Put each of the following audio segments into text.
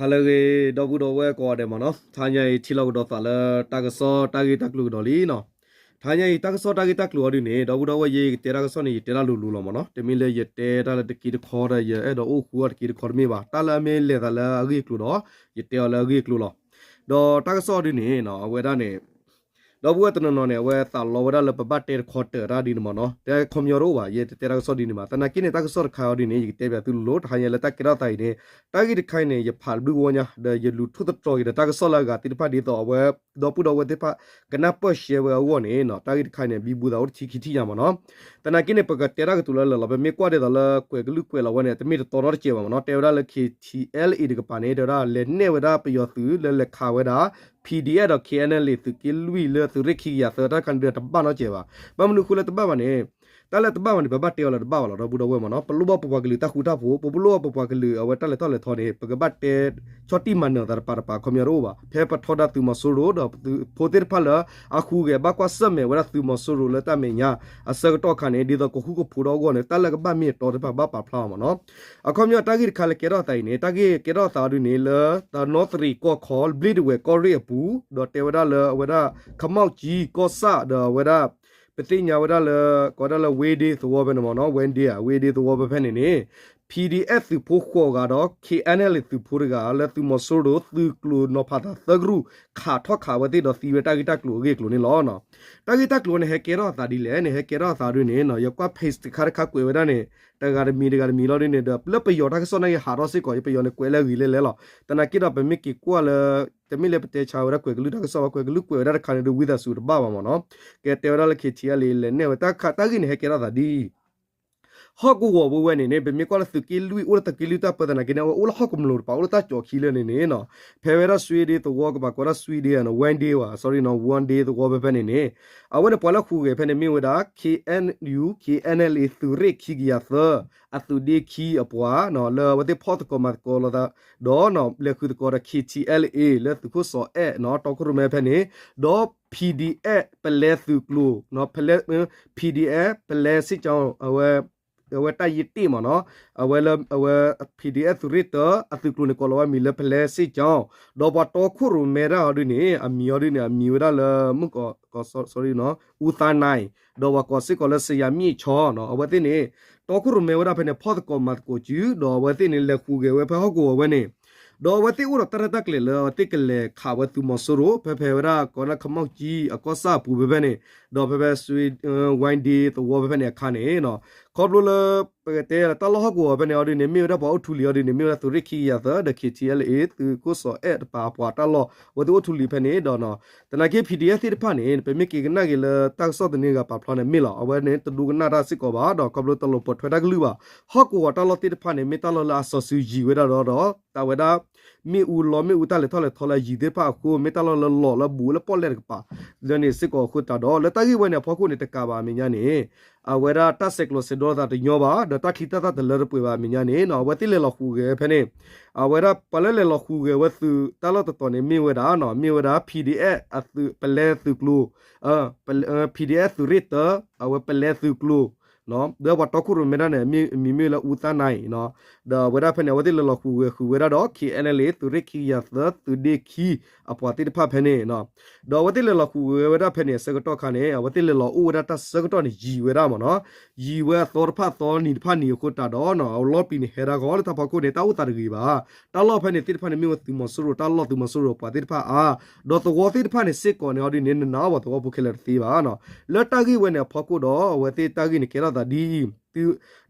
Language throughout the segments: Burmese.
哈那个到不到外国的嘛喏，他家提了个到啥了，打个扫，打个打路到里喏。他家打个扫，打个打路的呢，到不到外也得那个扫呢，得那路了嘛喏，这没了也得那了得给的考的也，哎，到欧湖的给的考的没吧，打了没来的了个路了，也得了个路了。到打个扫的呢，喏，为啥呢？เราพูดตัวนั้นเนี่ยว่าตลอดเวลาเราไปบัดเตอร์คอร์เตอร์ได้ดีมั้งเนาะแต่คอมยอร์ว่าเย่แต่เราก็สอดีนี่มาแต่นักกินเนี่ยตั้งสอดข่าวดีเนี่ยยิ่งเตะแบบตุลโลดหายเลยตั้งกินเราไทยเนี่ยตั้งกินใครเนี่ยอย่าผ่านดูวันเนี่ยเดี๋ยวอย่าลุทุตตรอยเดี๋ยวตั้งสอดแล้วก็ติดพาดีต่อว่าดอกพูดเอาว่าติดพากันนับเปอร์เชียร์ว่าเนี่ยเนาะตั้งกินใครเนี่ยบีบูดเอาที่คิดที่ยามันเนาะแต่นักกินเนี่ยปกติเราก็ตุลเราไปไม่กว่าเดี๋ยวเราคุยกันลุกคุยเราวันเนี่ยแต่ไม่ได้ตอนเราเจียวมันเนาะแต่เวลาเราคิดทีเอลอีดีกับปานเนี่ยเดี๋ยวเราเล่นเนี่ยเวลาไปยอดซื้อเล่นเล็กข่าวเวลาPDF တော့ KNL လေးသူကလူီလေသူရခိရသတာကန်တဲ့တပတ်တော့ကျေပါဘာမနုခုလေတပတ်ပါနေတလည်းတပတ်ပါနေဘဘတေော်လာတပတ်ပါတော့ဘူးတော့ဝဲမနော်ပလူဘပပကလေးတခုတာဖို့ပလူဘပပကလေးအဝတက်လေတော့လေထော်နေပကဘတ်တေချောတိမန်နော်တပါပါခမရရောပါဖဲပထောဒသူမဆူရောတော့ဖိုတေဖလာအခုကဘကွာစမဲဝရသူမဆူရောလေတမညာအစကတော့ခနေဒီတော့ခုခုဖူတော့ကောနေတလည်းကဘမီတော်တပါဘပါဖလာမနော်အခုမြတာဂိခါလေကေတော့တိုင်နေတာဂိကေတော့သာရနေလေတာနော်သရီကောခေါ်ဘလစ်ဝဲကောရီဘူးတော့တေဝဒါလေဝဒါခမောက်ကြီးကောဆာတော့ဝဒါပတိညာဝဒါလေကောဒါလေဝေဒီသောဘယ်နော်ဝန်ဒီယာဝေဒီသောဘဖက်နေနေ PDF သူဖို့ခေါ်ကတော့ KNL သူဖို့ကလည်းသူမဆိုးတော့သူကလူနော်ဖတာသဂရုခါထောက်ခါဝတိတော့စီဝတာဂီတကလူကေကလူနေလောနော်တာဂီတကလူနေဟဲကေရောသာဒီလေနေဟဲကေရောသာရနေနော်ယောကွာ face ခါခါကွေဝဒနေတကရမီတကရမီလောနေတော့ပလပယောတာကစောနေဟာရောစစ်ကိုပယောနေကွဲလဲဝီလဲလဲလောတနာကိတော့ပမီကီကွာလဲတမီလေပတေချာဝရကွေကလူတကစောကွေကလူကွေရခါနေဒူဝိဒဆူဘာပါမနော်ကဲတေဝရလခေချီရလေနေဝတာခါတာဂီနေဟဲကေရောသာဒီဟော့ကူဝဘဝနေနေဘယ်မြကောလစကီလူဦးတကီလူတာပဒနာကိနေဦးလဟကုမလို့ပါဦးတာကြော်ခီလနေနေနော်ဖေဝရဆွေဒီတော့ဝကပါကောရဆွေဒီနော် one day ဝ sorry နော် one day တော့ဘယ်ဖက်နေနေအဝနပလခုကေဖက်နေမြဝဒါ KNU KNL သူရိခီဂီယာသအသူဒီခီအပွားနော်လောဝတိဖော့တကမတ်ကောလဒါဒေါ်နော်လေခုတကောရ KTLA လေသူခုစောအဲနော်တော့ခုရမဲဖက်နေဒေါ် PDF ပလဲသူကလူနော်ပလဲ PDF ပလဲစစ်ကြောင်းအဝဲဝတာယတိမနော်အဝဲလအဝဲ PDF ရစ်တအသူကလုနေကောလဝမီလပလဲစစ်ကြောင်းဒေါ်ဘတော်ခုရမဲရာဒီနေအမီရဒီနေအမီရလမကော sorry နော်ဦးသနိုင်ဒေါ်ဝကောစစ်ကောလဆရာမြင့်ချောနော်အဝဲတိနေတော်ခုရမဲဝရဖနေဖော့ကောမတ်ကိုကျူဒေါ်ဝဲတိနေလက်ခုကေဝဲဖဟောကိုဝဲနေဒေါ်ဝတိဥရတရတကလေလတိကလေခါဝတုမဆရိုဖေဖေဝရကောလခမောက်ကြီးအကောစာပူဘဘနေဒေါ်ဖေဖေဆွေဝိုင်းဒီတဝဘဘနေခါနေနော်ခေါပလိုလပကတဲ့တလဟကောဘနေအော်ဒီနေမြေရဘောထူလီအော်ဒီနေမြေရသူရခီယာသဒခီတီအယ်အေသူကိုစောအဲ့ပါပွားတလောဝတုထူလီဖနေဒေါ်နော်တနကေ PDF တိဖနေပမေကေကနာကေလတက်ဆော့တနေကပါဖလာနေမြေလောအဝဲနေတလူကနာတာစစ်ကောပါဒေါ်ခေါပလိုတလောပထွေတကလူပါဟော့ကောတလောတိဖနေမေတလောလာဆော့ဆူဂျီဝဲတော့တဝဲတာมีอูล้อมีอูตาเลทอเลทอลยีเดปาคูเมตาลอลลอลบูลปอเลกปาเลนี่สิกอคุตาดอเลตากีเวเนี่ยพอคูนี่ตะกาบามิญานี่အဝရတဆက်လို့စဒေါ်တာညောပါဒတာခိတတာတလရပွေပါမညာနေနော်ဝတိလေလခုကေဖနေအဝရပလဲလေလခုကေဝသူတလတတော်နေမြေဝဒါနော်မြေဝဒါ PDF အသူပလဲသူကလူPDF သူရစ်တအဝပလဲသူကလူနော်ဒါဝတော့ခုရမရနဲ့မြေလဦးသနိုင်နော်ဒါဝရဖနေဝတိလလခုခုဝရတော့ KNL သူရခိယသသူဒီခီအပွားတိဖဖနေနော်ဒါဝတိလလခုဝရဖနေစကတော့ခနဲ့ဝတိလလဦးဝရတစကတော့နေရီဝရမနော်ရီဝသောဖသောနိဖနီကိုတာတော့နော်လောပီနေဟရာကောတဖကိုနေတာဥတာရီပါတလောဖနေတိဖနေမြေသူမဆူရတလောသူမဆူရပွားတိဖအာဒေါ်သောတိဖနေစစ်ကောနေအော်ဒီနေနာဝတော့ဘုခဲလတီပါနော်လတဂီဝနေဖကိုတော့ဝတိတဂီနေကေရဒီသူ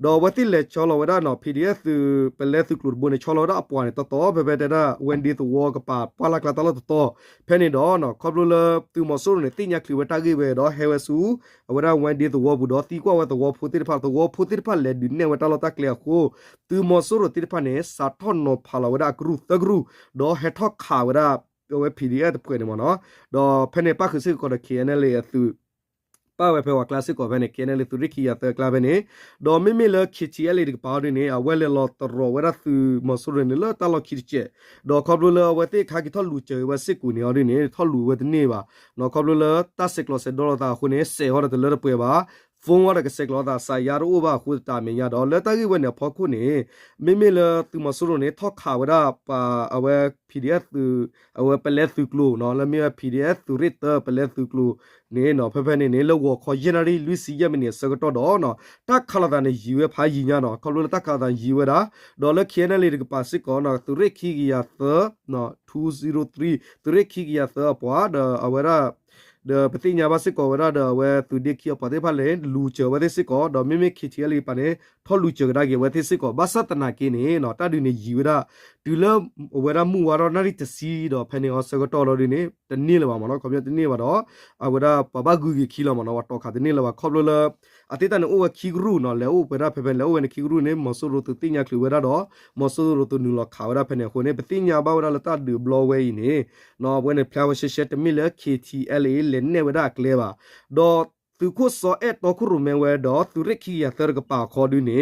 ဒေါ်ဝတိလေချောလဝဒနော် PDF သူပလဲသူကလူဘနေချောလဝဒအပွားနေတော့ဘဘတဲ့ဒါwhen did the war ကပါပွာလာကလာတလို့တော့ဖဲနေတော့နော်ခေါပလိုလသူမဆိုးနေတိညာကလီဝတာကြီးပဲတော့ဟဲဝဆူဝဒ when did the war ဘူးတော့တီကွာဝthe war ဖူတိဖာ the war ဖူတိဖာလေဒီနေဝတာလို့တကလေကိုသူမဆိုးတိဖာနေစာထွန်နော်ဖာလာဝဒကရုတကရုတော့ဟက်ထောက်ခါဝဒဝ PDF ပွေနေမနော်တော့ဖဲနေပါခစစ်ကို KNL သူပါဝဲဖေဝါကလစစ်ကိုပဲနေ KNL သူရခိယာတကလာပဲနေဒေါ်မီမီလခီချီအလေးဒီပါရနေအဝဲလေလောတရောဝရသူမဆူရနေလတလခီချေဒေါ်ခေါပလိုလဝတိခါကီထလူချေဝစစ်ကူနေရနေထလူဝဒနေပါနော်ခေါပလိုလတဆစ်ကလစဒေါ်တာခုနေစေဟော်တလရပွေပါ ဖုန်းဝရကစကလောတာဆိုင်ရတော့ဘာခုတာမင်းရတော့လက်တကြီးဝနေဖောက်ခုနေမိမိလသူမဆိုးလို့နေထောက်ခါဝရပါအဝဲ PDF သူအဝဲပလက်သူကလို့နော်လမြေ PDF သူရစ်တပလက်သူကလို့နေနော်ဖဖနေလောခေါ် generally လူစီရမနေစကတော့တော့နော်တက်ခလာတဲ့ယူဝဲဖာကြီးညာနော်ခလို့တက်ခါတဲ့ယူဝဲတာဒေါ်လာခဲနလေးကပါစစ်ကောနော်သူရစ်ခီကရသနော်203သူရစ်ခီကရသပွားအဝဲရာပတိညာဘစစ်ကောဝရဝဲသူဒီကီပဒေဖာလေလူချဝဲစစ်ကောဒမိမိခီချီလီပနေထောလူချဂဒါကေဝဲစစ်ကောဘသတနာကေနေနော်တဒူနေယူရဒူလဝဲရမူဝရနာရီတစီတော့ဖနေောစကတော်လို့ဒီနေတနေ့လပါမနော်ကွန်ပျူတာတနေ့ပါတော့အဝရပပဂူကီခီလမနော်ဝတော့ခါတနေ့လပါခေါပလလအတိတန်အိုဝခီဂရူနော်လေအိုဝဲရဖဖလေအိုဝဲခီဂရူနေမဆူရတူတိညာခလူဝဲရတော့မဆူရတူနူလခါဝရဖနေခုနေပတိညာဘဝရလတဒူဘလောဝဲနေနော်ဝဲနေဖလာဝရှရှတမီလ KTL လေနေဝဒကလေပါတော့သူခုစောအဲ့တော့ခုရမဲဝဲတော့သူရခီရသရကပါခေါ်ဒူနေ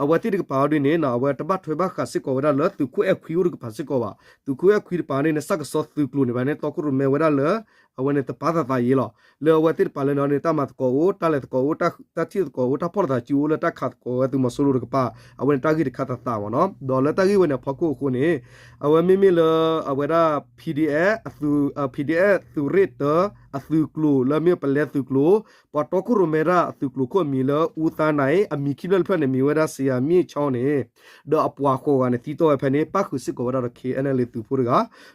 အဝတိကပါဒူနေနော်ဝဲတပတ်ထွေဘခစစ်ကောဝဒလသူခုအခွီရကပါစစ်ကောပါသူခုအခွီပါနေစကစောသူကလူနေပါနေတော့ခုရမဲဝဒလအဝနေတပါတာရေလောလေဝတိပါလေနော်နေတမတ်ကောတလက်ကောတတိကောတဖော်တာချူလတခတ်ကောသူမဆူရကပါအဝနေတဂီခတ်တာဝနော်ဒေါ်လတဂီဝနေဖခုခုနေအဝမိမိလအဝဒ PDF သူ PDF သူရစ်တအသူကလူလမြေပလက်သူကလူပတောခုရမေရာသူကလူကိုမီလဦးတန်းနိုင်အမီခိလဖနေမီဝဒဆီယာမီချောင်းနေဒေါ်အပွားကိုကနေတီတော့ဖနေပခုစစ်ကောဝဒ KNL သူဖူရက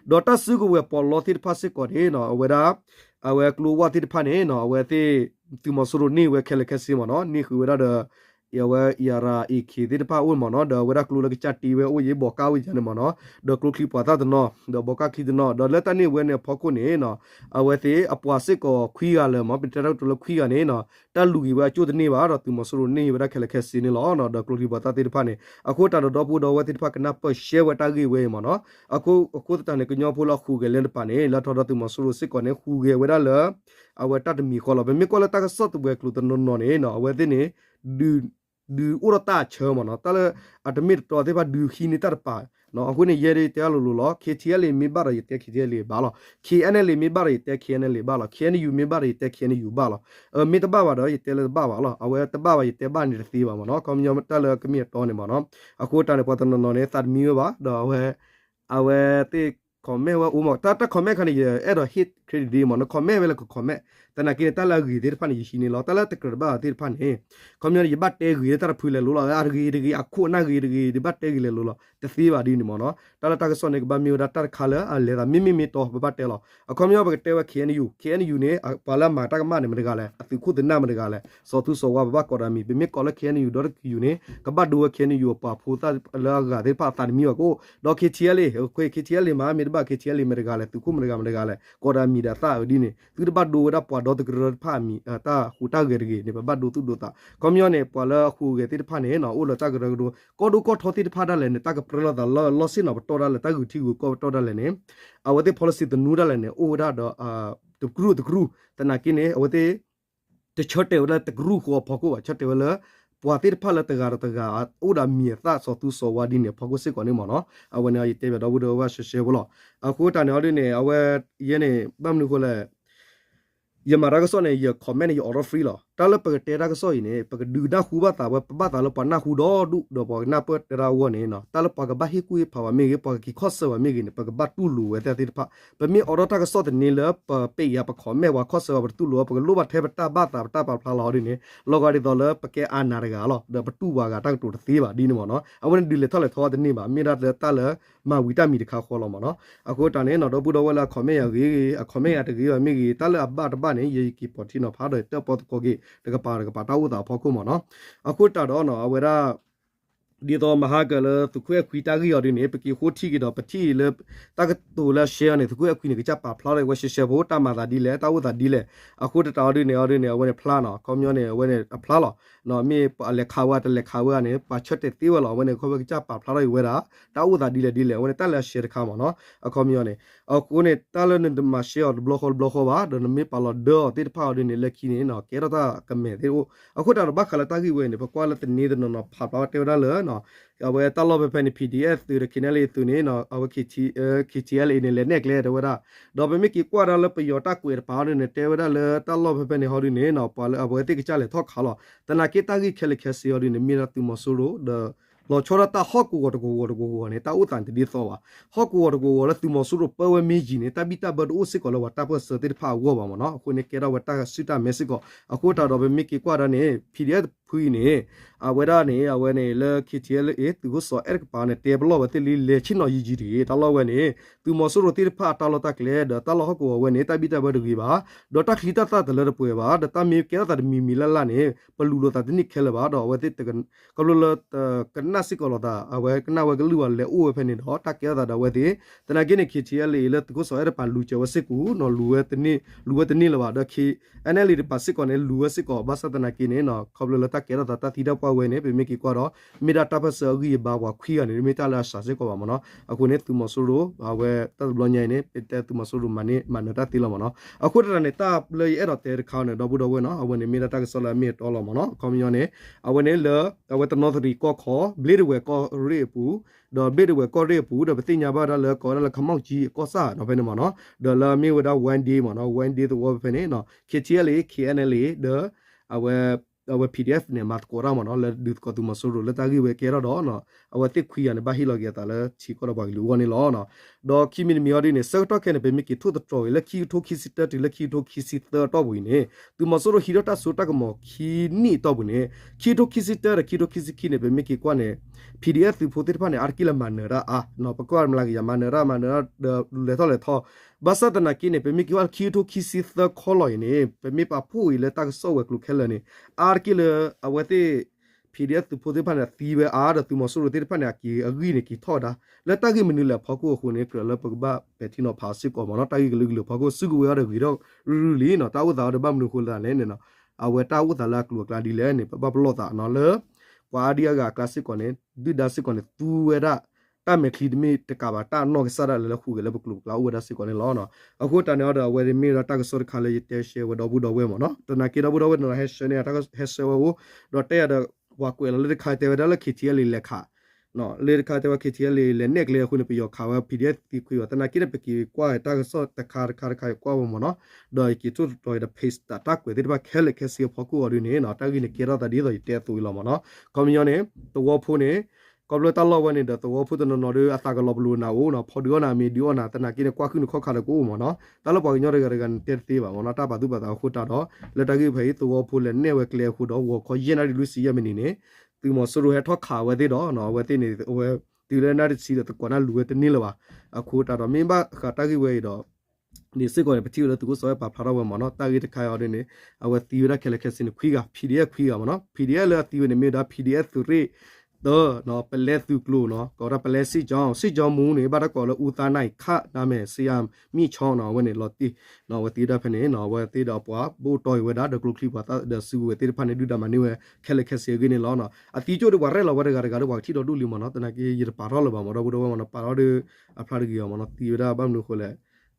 ဒေါ်တဆုကဝပေါ်လောတိဖာစစ်ကောနေနော်အဝဒအဝကလူဝတိဖာနေနော်အဝတိသူမဆူရနေဝခဲလကစီမနော်နိခုဝဒยาวายาราอีขีที่ป้าอ้วนมอนเดเวลากลูลกจัดตีเวโอ้ยบอกก้าวจันมอนเดกลูคลิปว่าตาเนาะเดบอกก้าคิดเนาะเดเลตันนี่เวเนี่ยพอคนเนี่ยเนาะเอาไว้ที่อปวาสิก็คุยกันเลยมั้งเป็นเราตัวเราคุยกันเนี่ยเนาะแต่ลูกว่าจุดนี้ว่าเราตัวมาสรุปนี่เวลาแค่แค่สิ่งนี้ล้อเนาะเดกลูคลิปว่าตาที่ป้าเนี่ยอะคูตาเดดอปูเดว่าที่ป้ากันนับเปอร์เชว่าตากี่เวมั้งเนาะอะคูตาเนี่ยก็ย้อนพูดเราคู่กันเล่นป้าเนี่ยแล้วทอดตัวมาสรุปสิก่อนเนี่ยคู่กันเวลาเลยเอาไว้ตัดมีคนเราเป็นมีคนเราตาก็สดตัวเวกลูตันนอนเนี่ยเนาะเอาไว้ที่นี่ดูอุรตาเชื่อมันเนาะแต่ละอัตมิตตัวที่ว่าดูขีนิตาป่าเนาะคุณเนี่ยเยอะเตะลุล้อเคทีเอลมีบาร์ยเตะเคทีเอลบ้าหรอเคเอ็นเอลมีบาร์ยเตะเคเอ็นเอลบ้าหรอเคเอ็นยูมีบาร์ยเตะเคเอ็นยูบ้าหรอมีตบ้าว่าเด้อเตะเลยบ้าว่าหรอเอาไว้ตบ้าว่าเตะบ้านนี่ตีว่ามันเนาะก็มียอมแต่ละก็มีตัวเนี่ยมันเนาะอะคุณตาเนี่ยพอตอนนอนเนี่ยตัดมีว่าเด้อเอาไว้ที่คอมเมนต์ว่าอุ้มแต่คอมเมนต์คันนี้เออฮิตเครดิตดีมันเนาะคอมเมนต์เวลาก็คอมเมนต์แต่นักกินแต่ละกีที่พันยี่สิบนี่ล้อแต่ละตะกระบ้าที่พันเองคอมเมนต์ยี่บัตเตกีแต่ละพูดเลยรู้ล้ออาร์กีอักคู่นักกีที่บัตเตกีเลยรู้ล้อแต่สีว่าดีนี่มันเนาะแต่ละตะกส่วนเนี่ยบางมีดัตตะขาเลยอะไรแต่มีตัวบัตเตล้อคอมเมนต์ว่าเตว่าเขียนอยู่เนี่ยพอละมาตะกมาเนี่ยมันก็เลยติคู่ตัวหน้ามันก็เลยสอทุสว่าบักก็รามีเป็นมีก็เลยเขียนอยู่ดอร์อยู่เนี่ยก็บัดดูว่าเขียนอยู่ป่าพูดแต่ละกาที่ป่าตันมีว่าก็ดอกเขียนเลยคุยเขียนเลยมามีบ้าเขียนเลยมันก็เลยติคู่มันก็เลยก็รามีดัตตาดีเนี่ยติบัดดูว่าป่าดอตกระพามีตาหูตาเกรเนี่ยบัดดูตุดูตาคอมยอนเนี่ยป่าละหูเกติพาเนี่ยเนาะโอ้ละตากระดูก็ดูก็ทอติพาได้เลยเนี่ยตากระเพลอตาลอสินะตัวได้เลยตากุที่กูก็ตัวได้เลยเนี่ยเอาไว้ที่ policy ตัวนู้นได้เลยเนี่ยโอ้ได้ดอตกรูแต่นักกินเนี่ยเอาไว้ที่จะช็อตเอวแล้วตกรูหัวพอกูว่าช็อตเอวแล้วปวดที่พาละตะการโอ้ดามีตาสอตุสวาดิเนี่ยพอกูสิก่อนเนี่ยมั้งเนาะเอาไว้เนี่ยเตะแบบดูว่าเชฟบ่ล่ะเอากูตาเนี่ยเอาดิเนี่ยเอาไว้ยันเนี่ยบ้านนึกว่าเลยยามารากษเนี่ยยคอมเมนต์ยออร์ฟรีหรอตาละเปิดเตรากษเนี่ยเปิดดูด้าคูบ้าตาว่าบ้าตาละปนหน้าคูดอดูปอกหน้าเปิดเราวัวเนี่ยเนาะตาละปากบ้าฮิกุยภาวะเมฆปากกี่ข้อเสว่าเมฆเนี่ยปากบ้าตู้หลูเวแต่ที่พะเป็นมีออร์ตากษเนี่ยเลยปะเปียปะขอแม่ว่าข้อเสว่าตู้หลูปากลูบัดเทปตาบ้าตาปลาหล่อดิเนี่ยเราก็ได้ตอนเลยปากแกอ่านนาฬิกาหรอเดี๋ยวประตูว่ากันตั้งตัวตีบ่าดีนี่มั้งเนาะเอาวันดีเลยเท่าไรทอดนี่บ่ามีรัดเลยตาเลยมาวิตามินข้าวคอเรามั้งเนาะเอาคนตอนนี้เนาะเราพูดว่าเราขอแม่อย่างงี้ขอแม่อย่างงี้ว่าเมฆตาเลยบ้านเนี่ยยี่กี่ปอที่เนาะพาเลยเจ้าปอตโกกี้เด็กปาตาอุตาพอกูมั้งเนาะအခုတတော့နော်အဝရဒီတော့မဟာကလသူခွဲခွီတာကြီးရနေပကီခိုတီကတော့ပတိလေတကတူလာရှယ်နေသူခွဲခွီနေကြပါဖလာလေဝရှရှဘောတာမာတာဒီလေတာဝတာဒီလေအခုတတော်ဒီနေရနေဝနေဖလာနော်ကွန်မြူနေဝနေဖလာလောနော်မြေလက်ခါဝတ်လက်ခါဝကနေပါချက်တဲ့တေးဝလောဝနေခွဲကြပါဖလာလေဝဲတာတာဝတာဒီလေဝနေတက်လက်ရှယ်ခါမနော်အကွန်မြူနေအခုနေတာလနေမရှယ်ဘလော့ခေါ်ပါဒနမေပါလောဒေါ်တိဖာဒီနေလက်ခီနေနော်ကေရတာကမဲတေအခုတတော့ဘခလာတာကြီးဝဲနေပကွာလက်နေနော်ဖာပါတေရလေ နော်အဝဲတလောပဲဖက်နေ PDF သူရခိနလေသူနေနော်အဝဲ KTL နေလေနဲ့ကလေတော့ဝဒါတော့ပဲမိကီကွာရလပယောတာကွေပါနေတဲဝဒါလေတလောပဲဖက်နေဟောဒီနေနော်ပါလအဝဲတိကကြလေထောက်ခါလောတနာကေတာကြီးခဲလေခဲစီဟောဒီနေမီရာတူမဆူလိုလောချောရတာဟော့ကူကိုနေတာဥတန်တဒီသောဟော့ကူကိုလတူမဆူရပဝမေဂျီနေတာဘီတာဘဒိုစစ်ကောလဝတာပစတိဖာဝဘာမနော်အခုနေကေရဝတာစစ်တာမက်ဆီကိုအခုတာတော့ပဲမိကီကွာရနေ PDF ဖူးနေအဝဲရနေအဝဲနေလခီတီအယ်သူကိုစောအဲ့ကပါနေတေဘလောဝတိလီလေချင်းနော်ကြီးကြီးတလောဝဲနေတူမဆူရတိဖာတလောတကလေဒတလောဟော့ကူဝဲနေတာဘီတာဘဒိုကြီးပါဒေါ်တာခီတာတာတလရပွေပါဒတာမီကေတာမီလလာနေပလူလိုတာတနိခဲလပါတော့ဝဲတိတကကလောလကနစစ်ကောလတာအဝဲကနဝဲကလူဝလေအိုဖဲနေတော့တကဲတာဝဲတိတနာကိနေခီတီအယ်လေသူကိုစောအဲ့ပါလူချဝစစ်ကူနော်လူဝဲတနိလပါဒခီအန်အယ်လီပါစစ်ကောနေလူဝဲစစ်ကောဘာစတနာကိနေနော်ခဘလလတကဲတာတတိတော့ပွားဝဲနေပေမိကီကွာတော့မိတာတပ်ဆာဂီဘာဝခွီရနေမိတာလာစာစစ်ကောပါမနော်အခုနေသူမဆူလိုအဝဲတဘလညိုင်နေပတဲသူမဆူလိုမနတာတီလမနော်အခုတရနေတာလေအဲ့တော့တဲခေါနေတော့ဘူးတော့ဝဲနော်အဝဲနေမိတာတက်ဆလာမီတော်လမနော်ကွန်မြူနေအဝဲနေလအဝဲတနော်သရီကောခေါဘလီဝဲကောရေပူဒေါ်ဘစ်ဝဲကောရေပူဒေါ်ပတိညာဘာဒါလေကောလခမောက်ကြီးကောစာနော်ဖဲနေမနော်ဒေါ်လာမီဝဒါ1 day မနော်1 day တော့ဖဲနေနော် KTL KNL ဒေါ်အဝဲPDF ne mat kora mano le dit ko tu masuru le tagi we kera do no awati khia ne bahi logya ta le chi ko ba lu woni lo no do kimi mi odi ne sa to ke ne be mi ki thu to le ki thu ki sit ta le ki thu ki sit to bu ne tu masuru hiro ta so ta ko mo ki ni to bu ne ki thu ki sit ta ki thu ki sit ki ne be mi ki kwa ne PDF tu photir pa ne ar ki la manera a no pa ko ar mla ya manera le to le tho basa ta na ki ne be mi ki wa ki thu ki sit ta kholoi ne be mi pa phu le ta so we klu khela ne ar ki le awate PDF tu photir pa ne ti we ar tu masuru ti pa ne ki agri ne ki tho da le ta ki menu le pho ko khu ne kra le pa ba pe ti no pha sit ko ma no ta ki lu pho ko su ko we ya de wi do ru li no ta wu da de ba mnu khu la ne ne no awe ta wu da la klu kla di le ne pa blo ta no le kwa dia ga classic ko ne du da sit ko ne tu we da ta me khli mi te ka ba ta no ke sa da le khu ke le bu klu kla we da sit ko ne lo no aku ta ne da we mi da ta ko so kha le te she we do bu do we mo no ta na ki do bu do we no he she ne ta ko he she we wo do te ya da wa kwe le kha te we da le ki ti le kha no le kha te wa ki ti le ne ke le khu ne pi yo kha wa PDF ti khu yo ta na ki ne pe ki kwa ta ko so ta kha kwa wo mo no do ki tu do da paste ta kwe te ba khe le khe si pho ku ori ne no ta ki ne ke ra da di do te tu lo mo no kom yo ne to wo phu neก็เลยตลอดวันนี้เดี๋ยวตัวพูดตนนอดูอัตราการลบลูนาโอ้เนาะพอดีว่านามีดีว่านาแต่นากินกว่าขึ้นข้อขาดกูมั้งเนาะตลอดบอกย้อนกันเต็มที่แบบว่านาตาบาดูบาตาขุดตาดอแล้วตากี้ไปตัวพูดเลยเนี่ยเวกเลยขุดดอวัวเขาเย็นอะไรรู้สิยังไม่นี่เนี่ยตัวมันสรุปให้ทอดข่าวไว้ที่ดอเนาะไว้ที่นี่เอาไว้ตัวเรื่องน่าจะสิแต่ก่อนน่ารู้ไว้ที่นี่เลยว่ะขุดตาดอมีบ้าขาตากี้ไว้ดอนี่สิ่งก่อนไปที่เราตัวสวยปรับพาราวันมั้งเนาะตากี้จะขายเอาเนี่ยเอาไว้ตีไว้แค่เล็กแค่สิ่งคุยกับ PDF คุยกับมั้งเนาะ PDF เลยตีไว้ในมือดา PDF สุดတော့နော်ပလဲသူကလို့နော်ကောရပလဲစစ်ကြောင်းမူနေဘာတော့ကောလဦးသားနိုင်ခနာမဲဆီယမ်မိချောင်းနော်ဝနေလော်တီနော်ဝတီဒါဖနေနော်ဝတီတော့ပွားဘူတိုင်ဝဒါဒကလုခလီပါတာဒဆူဝတီဖနေဒူဒါမနေဝခဲလက်ခဲစီဂင်းလောနော်အတီချိုးတော့ဝရဲလောဝရဂါတော့ဝတီတော့ဒူလီမနော်တနကေရပါရောလောမနော်ဘူတော့မနော်ပါရောဒီအဖလာဒီယောမနော်တီဒါဘမ်နုခိုလေ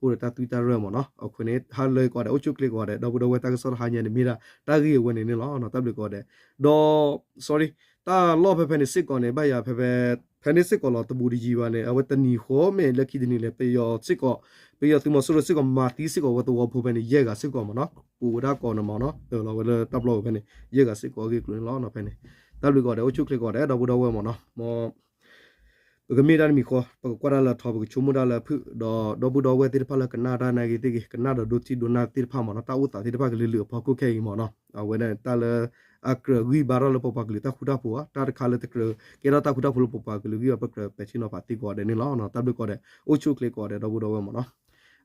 ကိုရတာတူတာရမနော်အခုနေဟာလေကောတဲ့အုတ်ချုပ်ကလေးကောတဲ့တော့ဘူတော့ဝတာကဆောဟာညနေမိတာတာကြီးဝင်နေလောနော်တပ်လေကောတဲ့တော့ sorry ta lo phe ne sik ko ne ba ya phe ne sik ko lo tu bu di ji ba ne awe tani ho me lucky ni le pe yo sik ko tu mo so sik ko ma ti sik ko wa tu wo pho phe ne ye ga sik ko mo no pu da ko no mo no to lo we tap lo phe ne ye ga sik ko ge klu lo no phe ne tab lu ko de o chu click ko de do bu do we mo no moก็มีด้านมีข้อปกว่าเราทอบก็ชุ่มได้แล้วพึ่งดอบุดอเวติพาละกันนาได้ในกิติกันนาดูที่ดูนาติพาหมอนะตาอุตาติพาก็เหลือพอกูแค่หมอเนาะเอาไว้เนี่ยตาละอักวีบาร์ละปปากเลยตาขุดาปัวตาคาละตะเกลเกราตาขุดาปัวปปากเลยวีบาร์เปชิโนปาติกอเดนี่ล้อเนาะตาดูก็ได้โอชุกเลยก็ได้ดอบุดอเวหมอเนาะ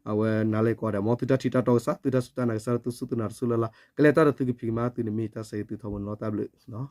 เอาไว้นาเลยก็ได้มอตุตาทิตาโตซะตุตาสุตานะซะตุสุตุนาสุลละกะเลตาตุกิพิมาตุนิมิตาเซตุทอมเนาะตาบลเนาะ